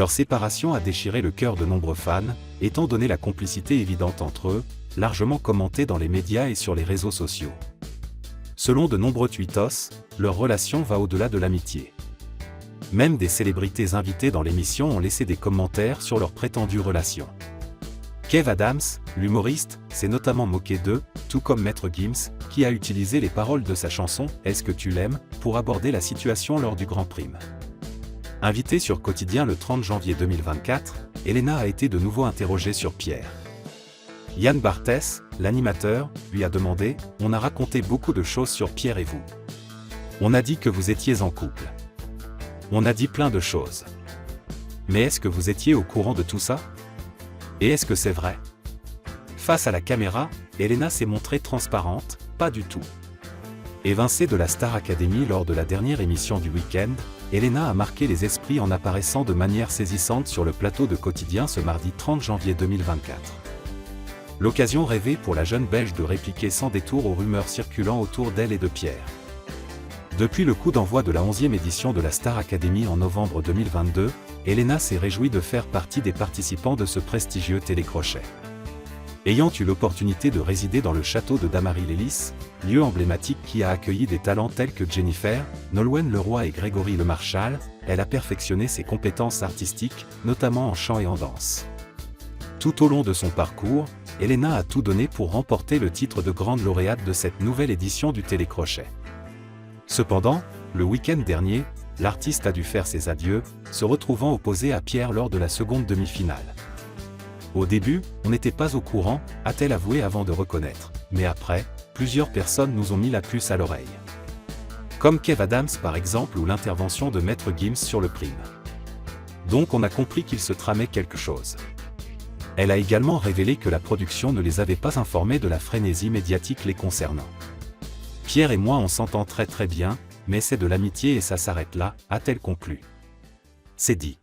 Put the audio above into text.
Leur séparation a déchiré le cœur de nombreux fans, étant donné la complicité évidente entre eux, largement commentée dans les médias et sur les réseaux sociaux. Selon de nombreux tweetos, leur relation va au-delà de l'amitié. Même des célébrités invitées dans l'émission ont laissé des commentaires sur leur prétendue relation. Kev Adams, l'humoriste, s'est notamment moqué d'eux, tout comme Maître Gims, qui a utilisé les paroles de sa chanson « Est-ce que tu l'aimes ?» pour aborder la situation lors du Grand Prix. Invitée sur Quotidien le 30 janvier 2024, Elena a été de nouveau interrogée sur Pierre. Yann Barthès, l'animateur, lui a demandé « On a raconté beaucoup de choses sur Pierre et vous. On a dit que vous étiez en couple. On a dit plein de choses. Mais est-ce que vous étiez au courant de tout ça? Et est-ce que c'est vrai ?» Face à la caméra, Elena s'est montrée transparente, pas du tout. Évincée de la Star Academy lors de la dernière émission du week-end, Elena a marqué les esprits en apparaissant de manière saisissante sur le plateau de Quotidien ce mardi 30 janvier 2024. L'occasion rêvée pour la jeune Belge de répliquer sans détour aux rumeurs circulant autour d'elle et de Pierre. Depuis le coup d'envoi de la 11e édition de la Star Academy en novembre 2022, Elena s'est réjouie de faire partie des participants de ce prestigieux télécrochet. Ayant eu l'opportunité de résider dans le château de Damary-Lélis, lieu emblématique qui a accueilli des talents tels que Jennifer, Nolwenn Leroy et Grégory Lemarchal, elle a perfectionné ses compétences artistiques, notamment en chant et en danse. Tout au long de son parcours, Elena a tout donné pour remporter le titre de grande lauréate de cette nouvelle édition du télécrochet. Cependant, le week-end dernier, l'artiste a dû faire ses adieux, se retrouvant opposée à Pierre lors de la seconde demi-finale. Au début, on n'était pas au courant, a-t-elle avoué avant de reconnaître, mais après, plusieurs personnes nous ont mis la puce à l'oreille. Comme Kev Adams par exemple ou l'intervention de Maître Gims sur le prime. Donc on a compris qu'il se tramait quelque chose. Elle a également révélé que la production ne les avait pas informés de la frénésie médiatique les concernant. Pierre et moi on s'entend très bien, mais c'est de l'amitié et ça s'arrête là, a-t-elle conclu. C'est dit.